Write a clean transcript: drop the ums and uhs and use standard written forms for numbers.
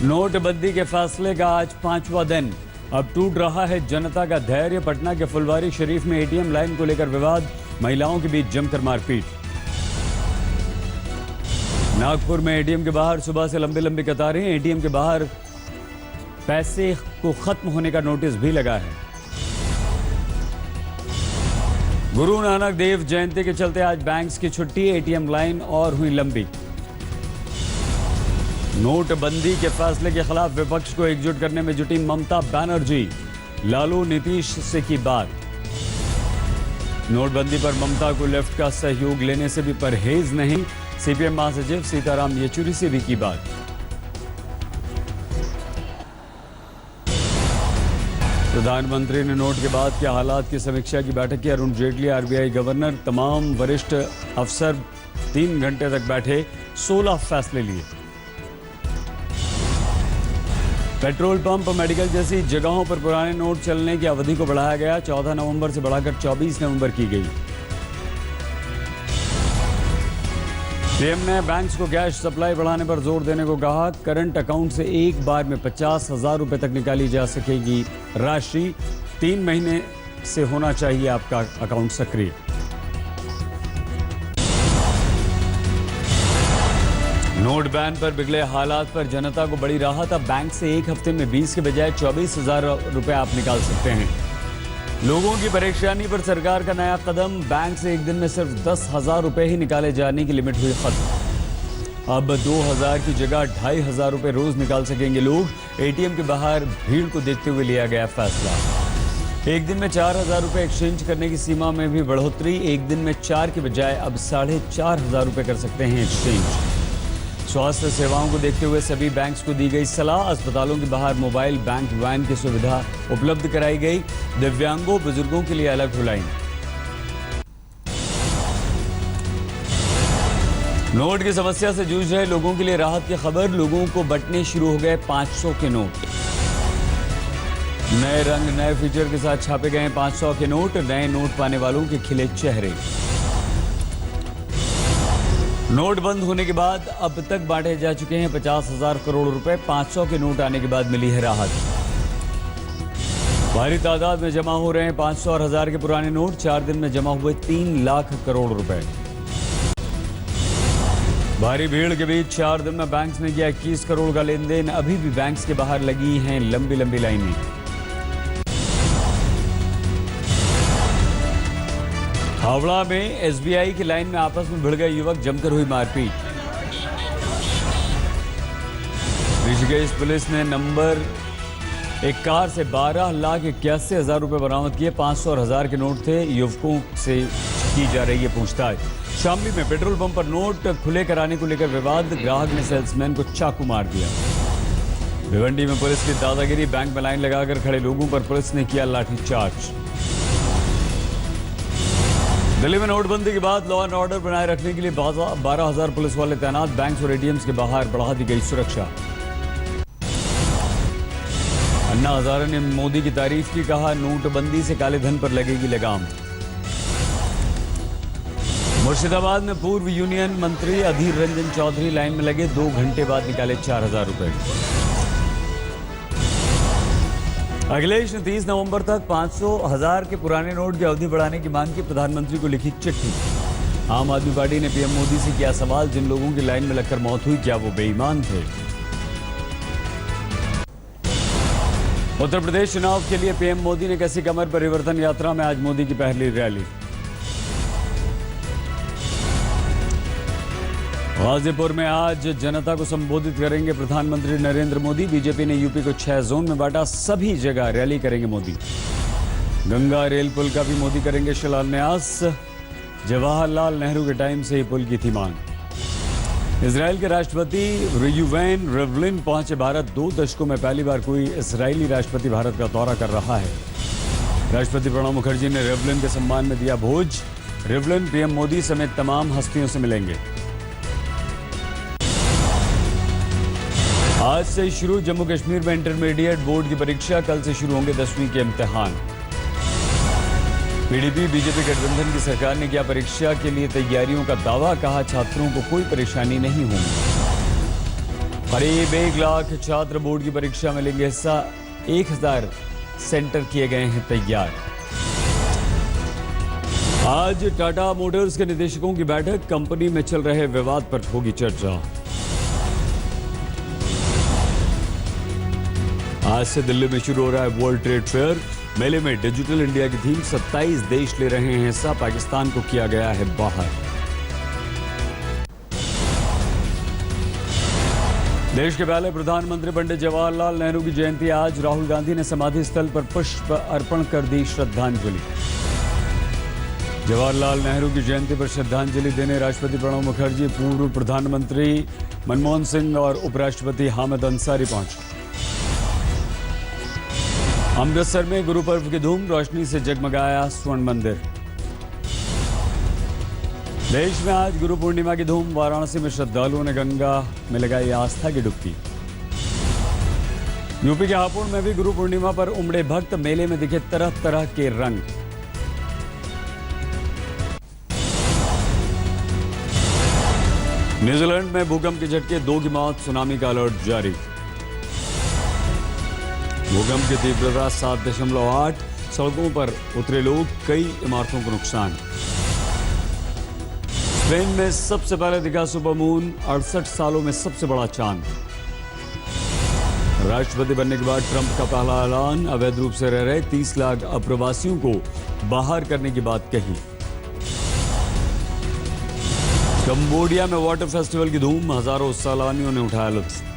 नोटबंदी के फैसले का आज 5वां दिन। अब टूट रहा है जनता का धैर्य। पटना के फुलवारी शरीफ में एटीएम लाइन को लेकर विवाद, महिलाओं के बीच जमकर मारपीट। नागपुर में एटीएम के बाहर सुबह से लंबी लंबी कतारें। एटीएम के बाहर पैसे को खत्म होने का नोटिस भी लगा है। गुरु नानक देव जयंती के चलते आज बैंक्स की छुट्टी, एटीएम लाइन और हुई लंबी। नोटबंदी के फैसले के खिलाफ विपक्ष को एकजुट करने में जुटी ममता बनर्जी। लालू नीतीश से की बात। नोटबंदी पर ममता को लेफ्ट का सहयोग लेने से भी परहेज नहीं। सीपीएम महासचिव सीताराम येचुरी से भी की बात। प्रधानमंत्री ने नोट के बाद के हालात की समीक्षा की बैठक की। अरुण जेटली, आरबीआई गवर्नर, तमाम वरिष्ठ अफसर 3 घंटे तक बैठे, 16 फैसले लिए। पेट्रोल पंप, मेडिकल जैसी जगहों पर पुराने नोट चलने की अवधि को बढ़ाया गया। 14 नवंबर से बढ़ाकर 24 नवंबर की गई। पीएम ने बैंक्स को कैश सप्लाई बढ़ाने पर जोर देने को कहा। करंट अकाउंट से एक बार में 50,000 रुपए तक निकाली जा सकेगी राशि। 3 महीने से होना चाहिए आपका अकाउंट सक्रिय। नोट बैन पर बिगड़े हालात पर जनता को बड़ी राहत। अब बैंक से एक हफ्ते में 20 के बजाय 24,000 रुपए आप निकाल सकते हैं। लोगों की परेशानी पर सरकार का नया कदम। बैंक से एक दिन में सिर्फ 10,000 रुपए ही निकाले जाने की लिमिट हुई खत्म। अब 2,000 की जगह 2,500 रुपए रोज निकाल सकेंगे लोग। एटीएम के बाहर भीड़ को देखते हुए लिया गया फैसला। एक दिन में 4,000 रुपए एक्सचेंज करने की सीमा में भी बढ़ोतरी। एक दिन में 4 के बजाय अब 4,500 रुपए कर सकते हैं एक्सचेंज। स्वास्थ्य सेवाओं को देखते हुए सभी बैंक्स को दी गई सलाह। अस्पतालों के बाहर मोबाइल बैंक वैन की सुविधा उपलब्ध कराई गई। दिव्यांगों, बुजुर्गों के लिए अलग लाइन। नोट की समस्या से जूझ रहे लोगों के लिए राहत की खबर। लोगों को बंटने शुरू हो गए 500 के नोट। नए रंग, नए फीचर के साथ छापे गए 500 के नोट। नए नोट पाने वालों के खिले चेहरे। नोट बंद होने के बाद अब तक बांटे जा चुके हैं 50,000 करोड़ रुपए। 500 के नोट आने के बाद मिली है राहत। भारी तादाद में जमा हो रहे हैं 500 और 1000 के पुराने नोट। 4 दिन में जमा हुए 3 लाख करोड़ रुपए। भारी भीड़ के बीच 4 दिन में बैंक्स ने किया 21 करोड़ का लेन देन। अभी भी बैंक्स के बाहर लगी हैं लंबी लंबी लाइनें। हावड़ा में एसबीआई की लाइन में आपस में भिड़ गए युवक, जमकर हुई मारपीट। ऋषिकेश पुलिस ने नंबर एक कार से 12,81,000 रुपए बरामद किए। 500 और 1000 के नोट थे। युवकों से की जा रही है पूछताछ। शामली में पेट्रोल पंप पर नोट खुले कराने को लेकर विवाद। ग्राहक ने सेल्समैन को चाकू मार दिया। भिवंडी में पुलिस की दादागिरी। बैंक में लाइन लगाकर खड़े लोगों पर पुलिस ने किया लाठीचार्ज। दिल्ली में नोटबंदी के बाद लॉ एंड ऑर्डर बनाए रखने के लिए 12,000 पुलिस वाले तैनात। बैंक्स और एटीएम्स के बाहर बढ़ा दी गई सुरक्षा। अन्ना हजारे ने मोदी की तारीफ की। कहा, नोटबंदी से काले धन पर लगेगी लगाम। मुर्शिदाबाद में पूर्व यूनियन मंत्री अधीर रंजन चौधरी लाइन में लगे। 2 घंटे बाद निकाले 4,000 रुपए। अखिलेश ने 30 नवंबर तक 500, 1000 के पुराने नोट की अवधि बढ़ाने की मांग की। प्रधानमंत्री को लिखी चिट्ठी। आम आदमी पार्टी ने पीएम मोदी से किया सवाल, जिन लोगों की लाइन में लगकर मौत हुई, क्या वो बेईमान थे? उत्तर प्रदेश चुनाव के लिए पीएम मोदी ने कसी कमर परिवर्तन यात्रा में आज मोदी की पहली रैली। गाजीपुर में आज जनता को संबोधित करेंगे प्रधानमंत्री नरेंद्र मोदी। बीजेपी ने यूपी को 6 जोन में बांटा। सभी जगह रैली करेंगे मोदी। गंगा रेल पुल का भी मोदी करेंगे शिलान्यास। जवाहरलाल नेहरू के टाइम से ही पुल की थी मांग। इजराइल के राष्ट्रपति रियूवेन रिवलिन पहुंचे भारत। 2 दशकों में पहली बार कोई इजरायली राष्ट्रपति भारत का दौरा कर रहा है। राष्ट्रपति प्रणब मुखर्जी ने रिवलिन के सम्मान में दिया भोज। रिवलिन पीएम मोदी समेत तमाम हस्तियों से मिलेंगे। आज से शुरू जम्मू कश्मीर में इंटरमीडिएट बोर्ड की परीक्षा। कल से शुरू होंगे 10वीं के इम्तिहान। पीडीपी बीजेपी गठबंधन की सरकार ने किया परीक्षा के लिए तैयारियों का दावा। कहा, छात्रों को कोई परेशानी नहीं होगी। करीब 1 लाख छात्र बोर्ड की परीक्षा में लेंगे हिस्सा। 1000 सेंटर किए गए हैं तैयार। आज टाटा मोटर्स के निदेशकों की बैठक, कंपनी में चल रहे विवाद पर होगी चर्चा। आज से दिल्ली में शुरू हो रहा है वर्ल्ड ट्रेड फेयर। मेले में डिजिटल इंडिया की थीम 27 देश ले रहे हैं हिस्सा। पाकिस्तान को किया गया है बाहर। देश के पहले प्रधानमंत्री पंडित जवाहरलाल नेहरू की जयंती आज। राहुल गांधी ने समाधि स्थल पर पुष्प अर्पण कर दी श्रद्धांजलि। जवाहरलाल नेहरू की जयंती पर श्रद्धांजलि देने राष्ट्रपति प्रणब मुखर्जी, पूर्व प्रधानमंत्री मनमोहन सिंह और उपराष्ट्रपति हामिद अंसारी पहुंचे। अमृतसर में गुरु पर्व की धूम, रोशनी से जगमगाया स्वर्ण मंदिर। देश में आज गुरु पूर्णिमा की धूम, वाराणसी में श्रद्धालुओं ने गंगा में लगाई आस्था की डुबकी। यूपी के हापुड़ में भी गुरु पूर्णिमा पर उमड़े भक्त, मेले में दिखे तरह तरह के रंग। न्यूजीलैंड में भूकंप के झटके, 2 की मौत, सुनामी का अलर्ट जारी। भूकंप की तीव्रता 7.8, सड़कों पर उतरे लोग, कई इमारतों को नुकसान। स्पेन में सबसे पहले दिखा सुपर मून, 68 सालों में सबसे बड़ा चांद। राष्ट्रपति बनने के बाद ट्रंप का पहला ऐलान, अवैध रूप से रह रहे 30 लाख अप्रवासियों को बाहर करने की बात कही। कंबोडिया में वाटर फेस्टिवल की धूम, हजारों सैलानियों ने उठाया लुत्फ।